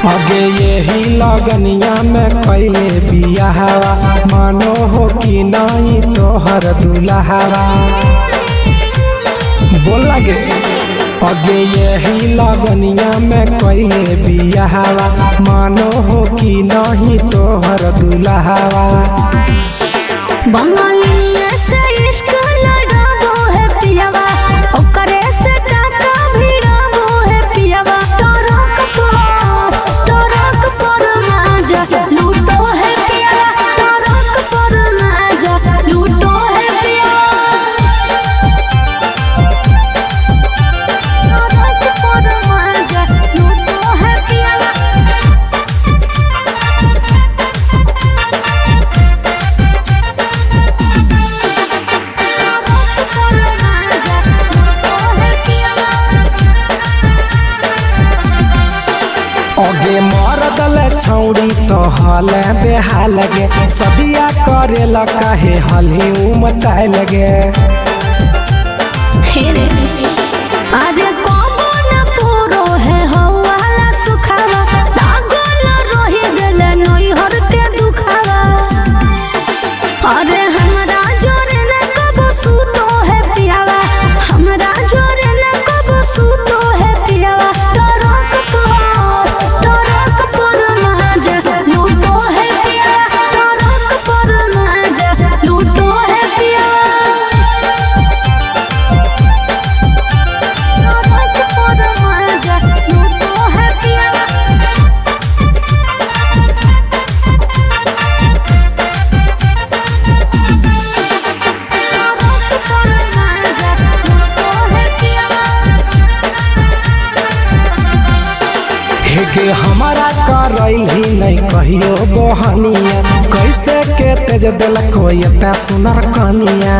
आगे यही लगनिया में कैले बियाहवा मानो हो कि नहीं तोहर दुल्हावा बोल लगे। आगे यही लगनिया में कैले बियाहवा मानो हो कि नहीं तोहर दुल्हावा। बंगाली से इश्क लड़ाबो है पियावा ओकरे से टाका भिड़ाबो है पियावा। टरक पर माजा लूटो है पियावा टरक पर माजा लूटो है पियावा। टरक पर माजा लूटो है पियावा। आगे मरदल छौड़ी तो हल बेहाल गे सदिया करेला काहे हली उमताए लगे। अरे कबो न पूरो है हवाला सुखावा लागल रही गेले नैहर के दुखावा। अरे हमरा जोरे न कबो सूतो है पियावा हमरा जोरे न कबो सूतो है पियावा। टरक पर माजा लूटो है पियावा टरक पर माजा लूटो है पियावा। के हमारा करैल ही नहीं कहियो बहनिया कैसे के तेज दिल कोई इतना सुनर कनिया।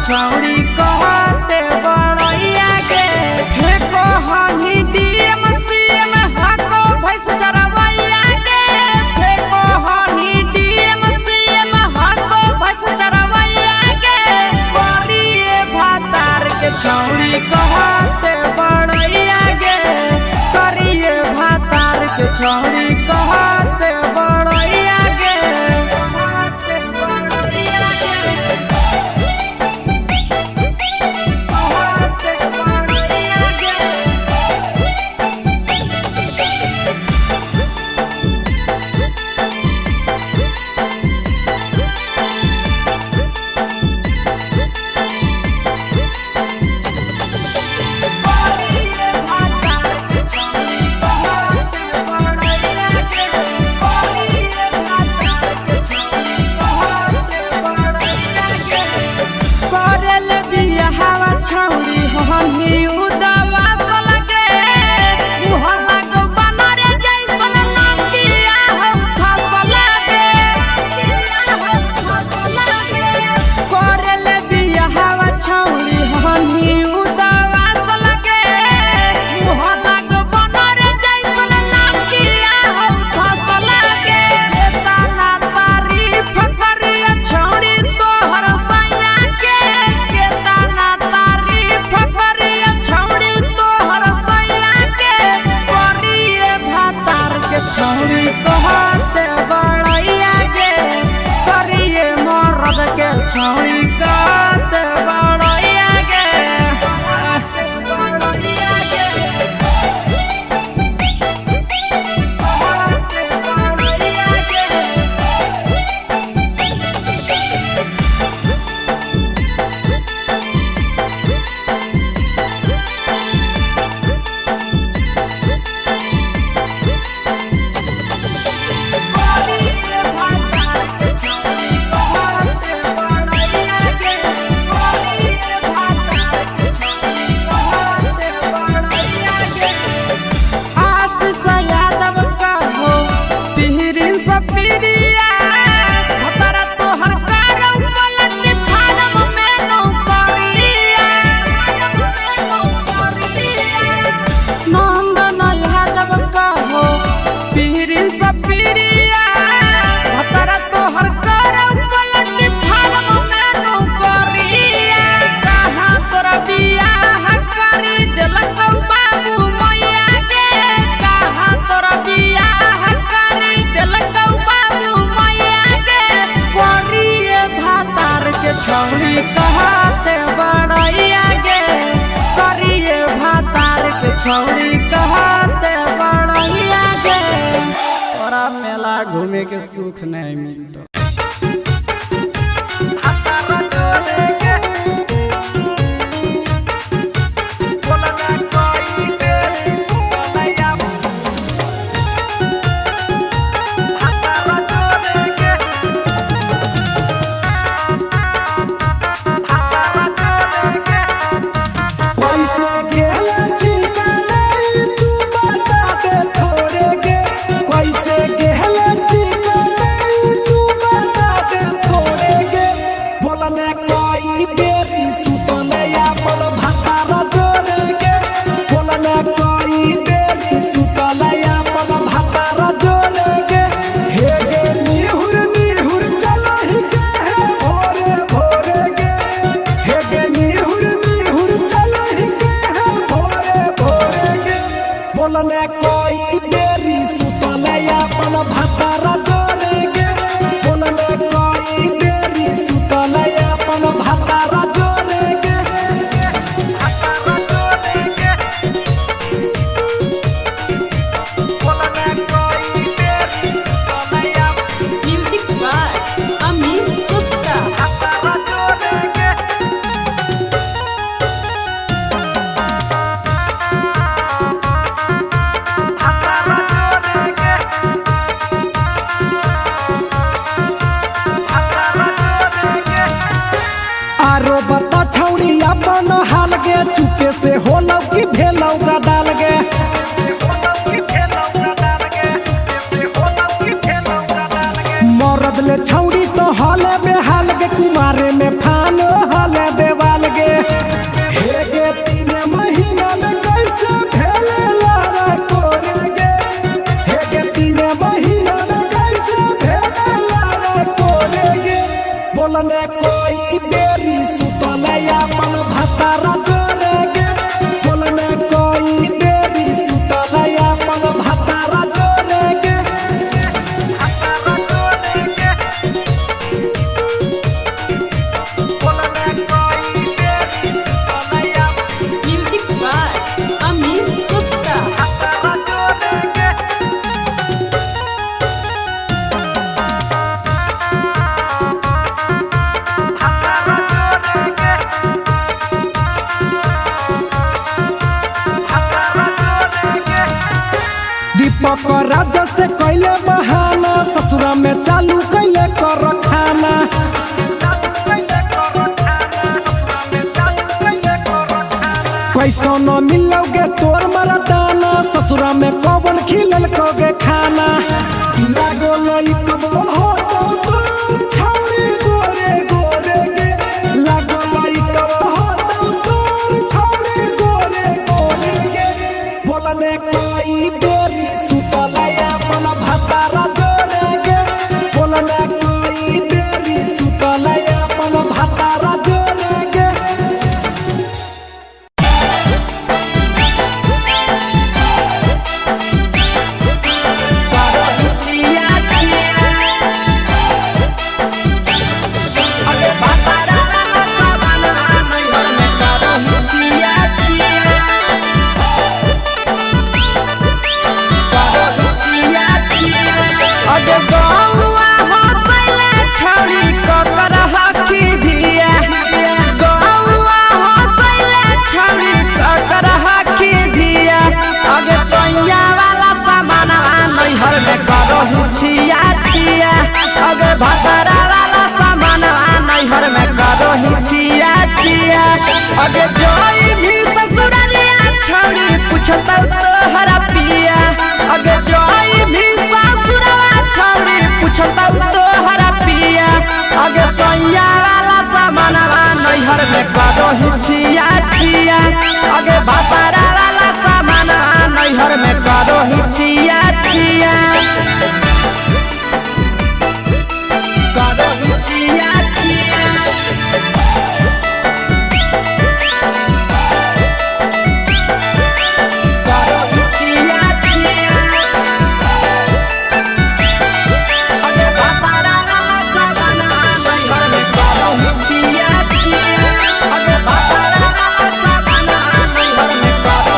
छौड़ी कहते बड़ैया के फेको हनी डीएम सीएम हको भैंस चरवैया के फेको हनी डीएम सीएम हको भैंस चरवैया के करिए भातार के छौड़ी कहते बड़ैया के करिए भातार के छौड़ी कहते बड़ैया के। के आगे के सुख नहीं मिलता। चुपके से होलौ की भेलौ का डाल गे मरद ले छौड़ी तो हले बेहाल गे कुमारे में फान हले देवाल गे हे गे 3 महीना में कैसे भेले लारा कोरे गे हे गे 3 महीना में कैसे भेले लारा कोरे गे बोलने कोई बेरी सुतले अपन भतारा राजा से कैले बहाना ससुरा में चालू कैले कर खाना कैसो न मिलोगे तोर मरदाना ससुरा में कौन खिलल कोगे खाना लागो लइक हो तो छौरी गोरे गोरे गे लागो लइक हो तो छौरी गोरे गोरे गे बोलने कोई बेरी सुतलया अपन भतारा जोरे गे बोलने कोई बेरी सुतलया अपन भतारा जोरे गे अगे जोई भी ससुरालिया छौड़ी पूछता तोहरा पिया अगे जोई भी ससुरवा छौड़ी पूछता तोहरा पिया अगे सैया वाला सामानवा नैहर में करो हिचिया छिया अगे बापारा वाला सामानवा नैहर में करो हिचिया छिया करो हिचिया छिया छिया छिया अगे बापारा वाला सामानवा नैहर में करो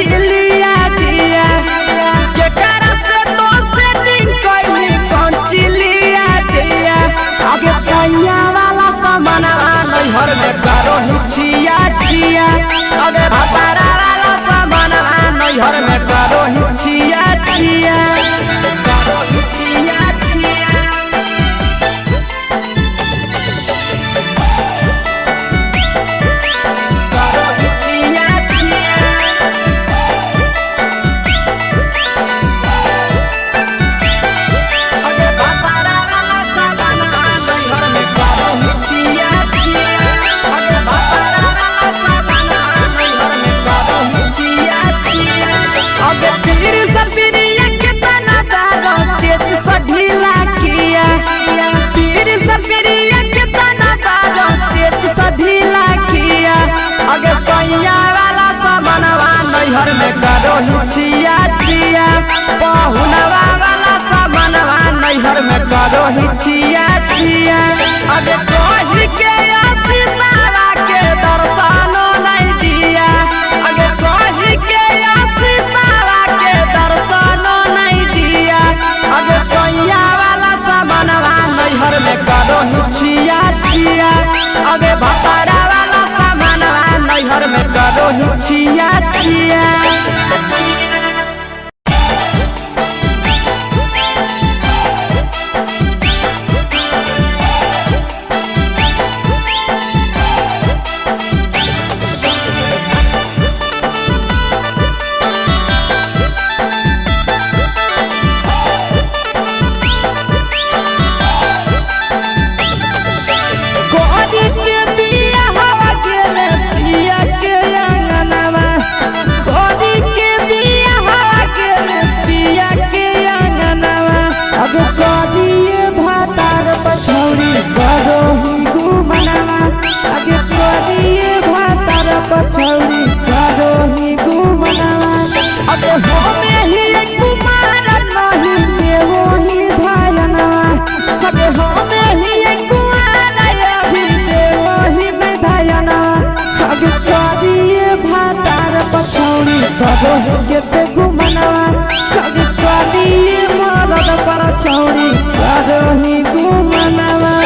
चिलिया दिया केकरा से तो सेटिंग कइली कौन चिलिया दिया आगे सैया वाला सामान नैहर में करो हिचिया छिया आगे भतारा वाला सामान नैहर में करो हिचिया छिया करो हिचिया छिया करो हिचिया छिया आगे भतारा वाला सामान नैहर में करो हिचिया छिया आगे भतारा वाला सामान नैहर में करो हिचिया छिया आगे तीर सपिरिया कितना दारो तेज सढीला किया तीर सपिरिया कितना दारो तेज सढीला किया आगे सैया वाला सामानवा नैहर में करो हिचिया छिया पहुनवा वाला सामानवा नैहर में करो हिचिया छिया आगे कहि के आशीषवा के दर्शनो नहीं दिया आगे कहि के आशीषवा के दर्शनो नहीं दिया आगे सैया वाला सामानवा नैहर में करो हिचिया छिया आगे भतारा वाला सामानवा नैहर में करो हिचिया छिया कोदी के बिया हवा गेले पिया के अंगनवा कोदी के बिया हवा गेले पिया के अंगनवा अब कोदी भातार पछौड़ी करो ही गुमनवा आगे कोदी भातार पछौड़ी करो ही गुमनवा अब होमे ही कुमार नहीं देवो ही धायनवा अब होमे ही कुमार अभी देवो ही में धायना आगे कोदी भातार पछौड़ी करो ही केते गुमनवा आगे कोदी मरद पर छौड़ी करो ही गुमनवा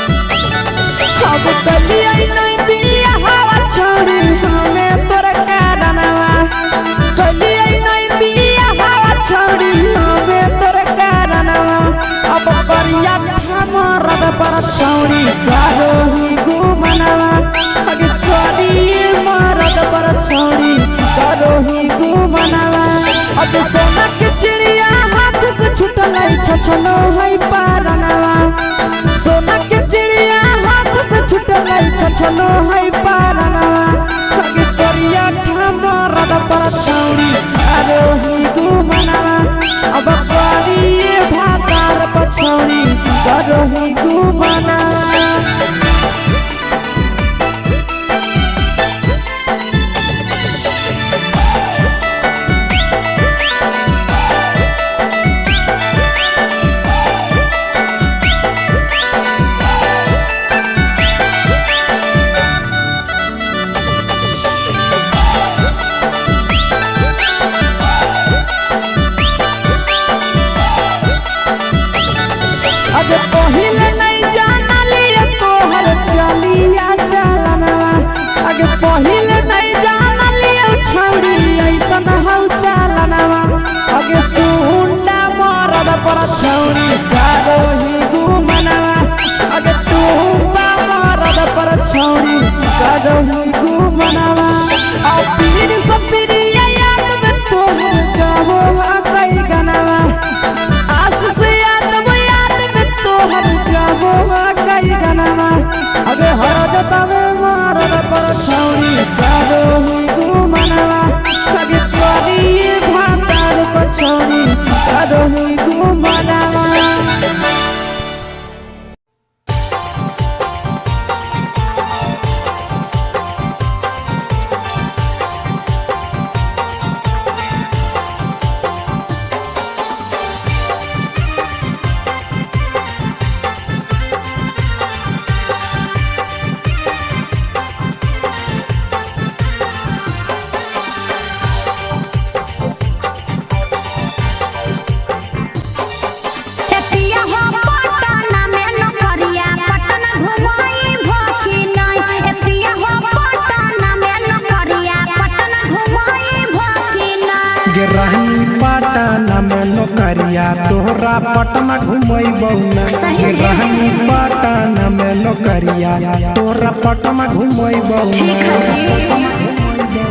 अब कलिया नहीं बिया हवा छोड़ी हमें तोरा कारणवा कलिया नहीं बिया हवा छोड़ी हमें तोरा कारणवा अब परिया मरद पर छौड़ी करो ही गुमनवा आगे कोदी मरद पर छौड़ी करो ही गुमनवा अब सोना के चिड़िया हाथ से छूटल छछनो है पारनवा सोना के चिड़िया हाथ से छूटल छछनो है पारनवा आगे करिया मरद पर छौड़ी करो ही गुमनवा अब करिए भातार पछौड़ी करो ही गुमनवा आगे पहिले नहीं जानलिए तोहर चलिया चलनवा आगे पहिले नहीं जानलिए छौड़ी ऐसन हौ चलनवा आगे सुंडा मरद पर छौड़ी करो ही गुमनवा आगे टूपा मरद पर छौड़ी करो ही गुमनवा आ पीर सपिरिया याद में तोहर जाबो कई गनवा आशीष याद में तोहर जाबो कई गनवा आगे हर जतवे मरद पर छौड़ी करो ही गुमनवा आगे तोरी भातार पर छौड़ी करो ही गुमनवा नौकरिया तोहरा पटना घुमैबौ ना सही है। रहनी पटना में नौकरिया तोहरा पटना घुमैबौ ठीक है ना जी।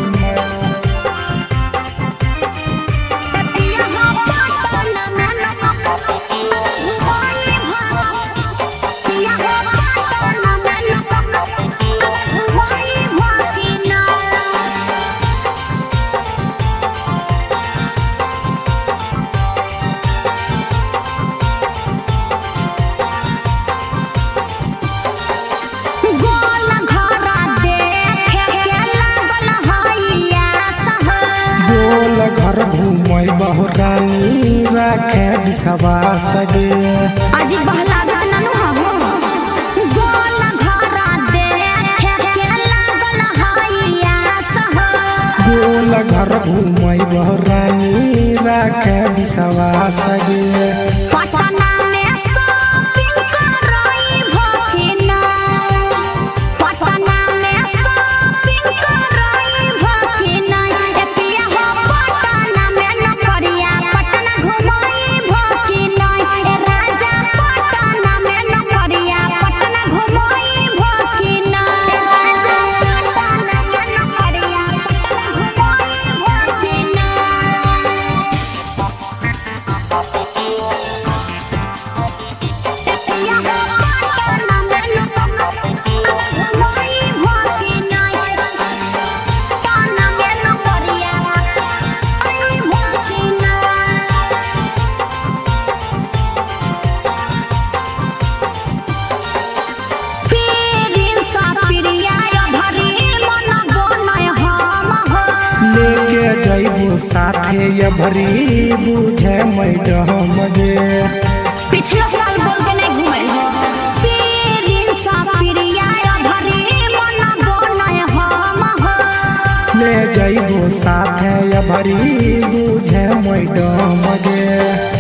घर घूमै बहुरानी राखे विश्वास गे अजी बहलागत ननु हो गोल घरा देखे के लागल हइया सह गोल घर घूमै बहुरानी राखे विश्वास गे पटना में शॉपिंग करई भखिना पटना में शॉपिंग करई भखिना एतिया हो पटना में नौकरिया पटना घुमई भखिना ए राजा पटना में नौकरिया पटना घुमई भखिना ए राजा पटना में नौकरिया पटना घुमई लेके जइबो साथे ये भरी बुझे मैडम गे पिछला साल बोल के नहीं घुमल हो पीरिन सा पिरिया भरी मन बोनय हम हो ले जइबो साथे ये भरी बुझे मैडम गे